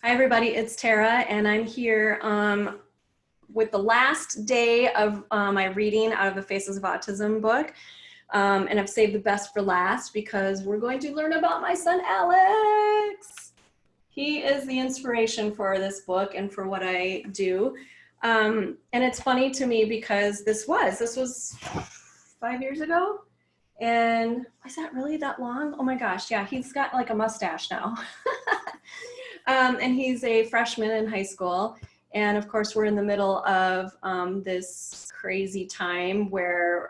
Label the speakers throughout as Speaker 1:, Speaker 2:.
Speaker 1: Hi, everybody. It's Tara, and I'm here with the last day of my reading out of the Faces of Autism book. And I've saved the best for last because we're going to learn about my son, Alex. He is the inspiration for this book and for what I do. And it's funny to me because this was 5 years ago. And was that really that long? Oh my gosh, yeah, he's got like a mustache now. And he's a freshman in high school. And of course, we're in the middle of this crazy time where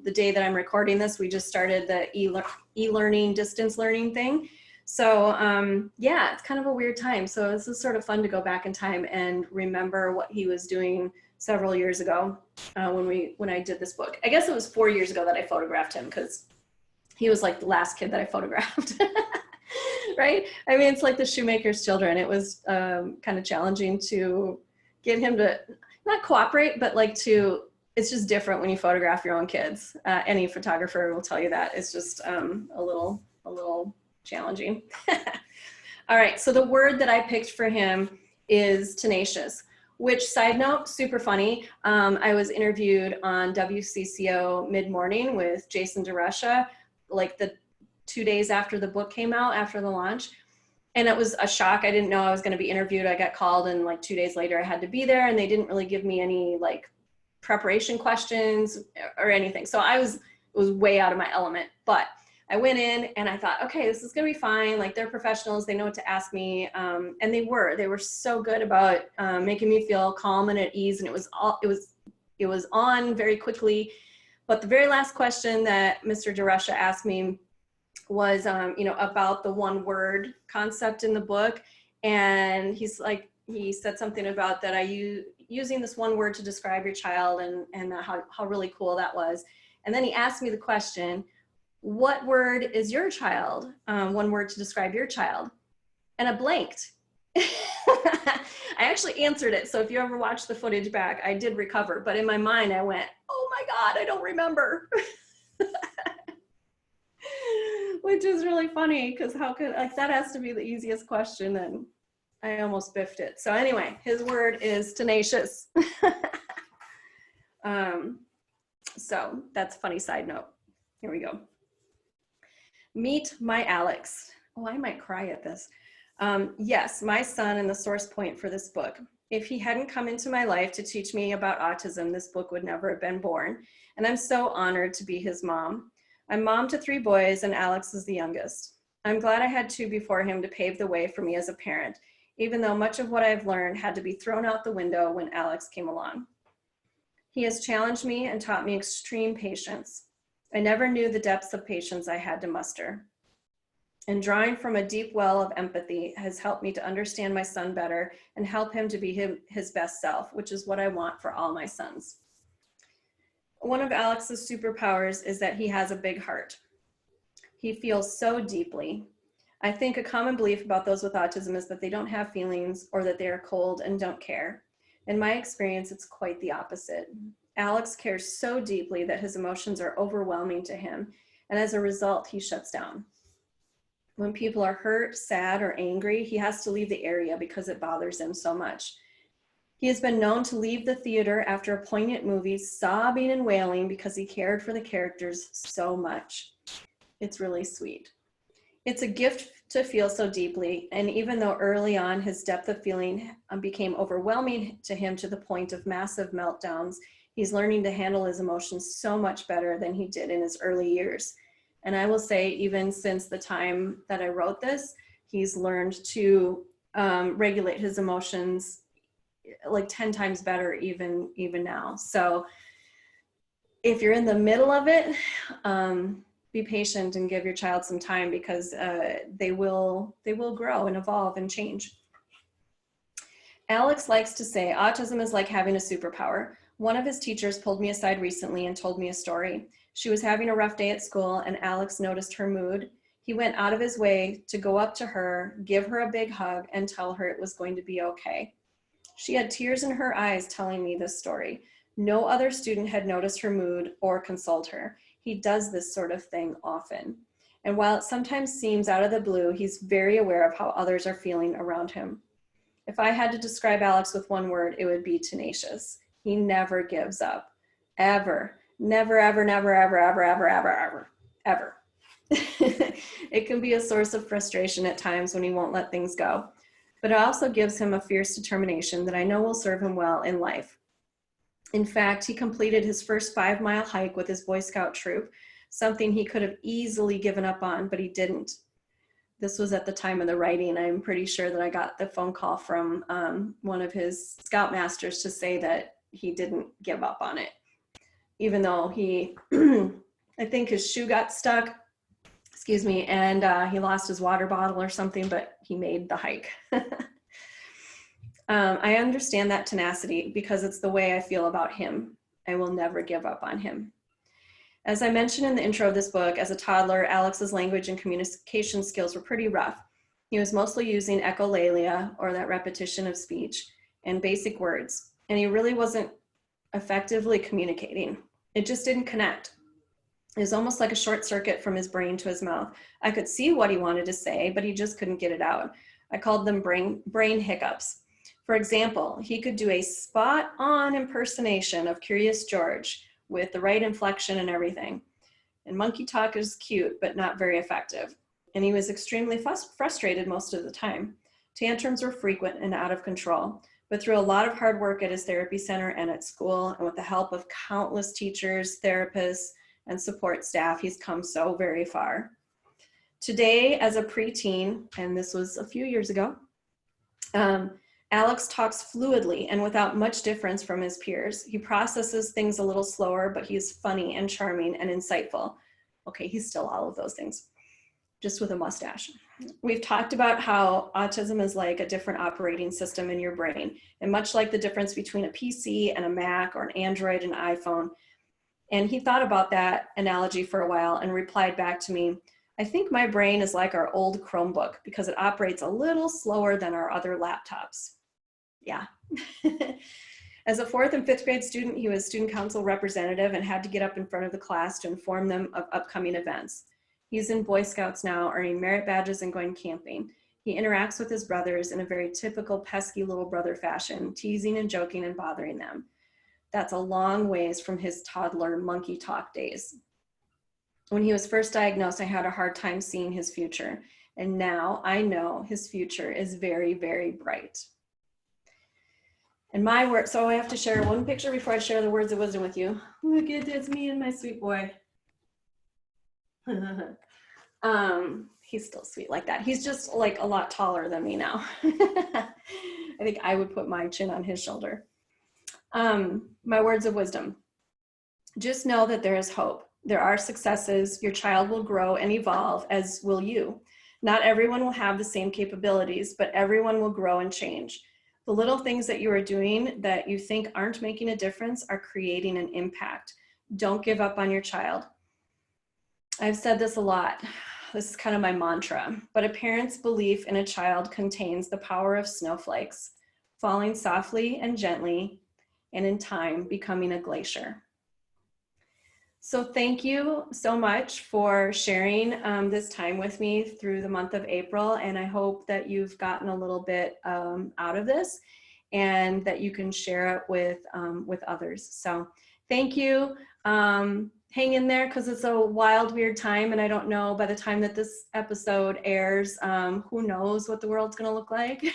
Speaker 1: the day that I'm recording this, we just started the e-learning, distance learning thing. So yeah, it's kind of a weird time. So this is sort of fun to go back in time and remember what he was doing several years ago when I did this book. I guess it was 4 years ago that I photographed him because he was like the last kid that I photographed. Right? I mean, it's like the shoemaker's children. It was kind of challenging to get him to not cooperate, but like it's just different when you photograph your own kids. Any photographer will tell you that. It's just a little challenging. All right, so the word that I picked for him is tenacious, which, side note, super funny. I was interviewed on WCCO Mid-Morning with Jason DeRusha, like the 2 days after the book came out, after the launch. And it was a shock. I didn't know I was going to be interviewed. I got called, and like 2 days later I had to be there, and they didn't really give me any like preparation questions or anything. So it was way out of my element, but I went in and I thought, okay, this is going to be fine. Like, they're professionals. They know what to ask me. And they were so good about making me feel calm and at ease. And it was on very quickly. But the very last question that Mr. DeRusha asked me was, about the one word concept in the book. And he said something about that using this one word to describe your child and how really cool that was. And then he asked me the question, what word is your child? One word to describe your child. And I blanked. I actually answered it. So if you ever watch the footage back, I did recover. But in my mind, I went, oh my God, I don't remember. Which is really funny because that has to be the easiest question, and I almost biffed it. So anyway, his word is tenacious. So that's a funny side note. Here we go. Meet my Alex. Oh, I might cry at this. Yes, my son and the source point for this book. If he hadn't come into my life to teach me about autism, this book would never have been born. And I'm so honored to be his mom. I'm mom to 3 boys, and Alex is the youngest. I'm glad I had 2 before him to pave the way for me as a parent, even though much of what I've learned had to be thrown out the window when Alex came along. He has challenged me and taught me extreme patience. I never knew the depths of patience I had to muster. And drawing from a deep well of empathy has helped me to understand my son better and help him to be his best self, which is what I want for all my sons. One of Alex's superpowers is that he has a big heart. He feels so deeply. I think a common belief about those with autism is that they don't have feelings or that they are cold and don't care. In my experience, it's quite the opposite. Alex cares so deeply that his emotions are overwhelming to him, and as a result, he shuts down. When people are hurt, sad, or angry, he has to leave the area because it bothers him so much. He has been known to leave the theater after a poignant movie, sobbing and wailing because he cared for the characters so much. It's really sweet. It's a gift to feel so deeply, and even though early on his depth of feeling became overwhelming to him to the point of massive meltdowns, he's learning to handle his emotions so much better than he did in his early years. And I will say, even since the time that I wrote this, he's learned to regulate his emotions like 10 times better even now. So if you're in the middle of it, be patient and give your child some time because they will grow and evolve and change. Alex likes to say autism is like having a superpower. One of his teachers pulled me aside recently and told me a story. She was having a rough day at school and Alex noticed her mood. He went out of his way to go up to her, give her a big hug, and tell her it was going to be okay. She had tears in her eyes telling me this story. No other student had noticed her mood or consoled her. He does this sort of thing often. And while it sometimes seems out of the blue, he's very aware of how others are feeling around him. If I had to describe Alex with one word, it would be tenacious. He never gives up, ever. Never, ever, never, ever, ever, ever, ever, ever, ever. It can be a source of frustration at times when he won't let things go, but it also gives him a fierce determination that I know will serve him well in life. In fact, he completed his first 5-mile hike with his Boy Scout troop, something he could have easily given up on, but he didn't. This was at the time of the writing. I'm pretty sure that I got the phone call from one of his scoutmasters to say that he didn't give up on it, even though he, I think his shoe got stuck, excuse me, and he lost his water bottle or something, but he made the hike. I understand that tenacity because it's the way I feel about him. I will never give up on him. As I mentioned in the intro of this book, as a toddler, Alex's language and communication skills were pretty rough. He was mostly using echolalia, or that repetition of speech, and basic words, and he really wasn't effectively communicating. It just didn't connect. It was almost like a short circuit from his brain to his mouth. I could see what he wanted to say, but he just couldn't get it out. I called them brain hiccups. For example, he could do a spot-on impersonation of Curious George with the right inflection and everything. And monkey talk is cute, but not very effective. And he was extremely frustrated most of the time. Tantrums were frequent and out of control. But through a lot of hard work at his therapy center and at school, and with the help of countless teachers, therapists, and support staff, he's come so very far. Today, as a preteen, and this was a few years ago, Alex talks fluidly and without much difference from his peers. He processes things a little slower, but he's funny and charming and insightful. Okay, he's still all of those things, just with a mustache. We've talked about how autism is like a different operating system in your brain, and much like the difference between a PC and a Mac, or an Android and an iPhone. And he thought about that analogy for a while and replied back to me, I think my brain is like our old Chromebook because it operates a little slower than our other laptops. Yeah. As a 4th and 5th grade student, he was student council representative and had to get up in front of the class to inform them of upcoming events. He's in Boy Scouts now, earning merit badges and going camping. He interacts with his brothers in a very typical pesky little brother fashion, teasing and joking and bothering them. That's a long ways from his toddler monkey talk days. When he was first diagnosed, I had a hard time seeing his future. And now I know his future is very, very bright. And my word, so I have to share one picture before I share the words of wisdom with you. Look at this, me and my sweet boy. He's still sweet like that. He's just like a lot taller than me now. I think I would put my chin on his shoulder. My words of wisdom. Just know that there is hope. There are successes. Your child will grow and evolve, as will you. Not everyone will have the same capabilities, but everyone will grow and change. The little things that you are doing that you think aren't making a difference are creating an impact. Don't give up on your child. I've said this a lot. This is kind of my mantra, but a parent's belief in a child contains the power of snowflakes, falling softly and gently, and in time becoming a glacier. So thank you so much for sharing this time with me through the month of April. And I hope that you've gotten a little bit out of this and that you can share it with others. So thank you. Hang in there because it's a wild, weird time. And I don't know by the time that this episode airs, who knows what the world's going to look like.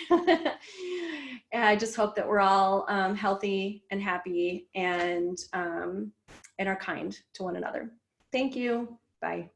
Speaker 1: And I just hope that we're all healthy and happy and are kind to one another. Thank you. Bye.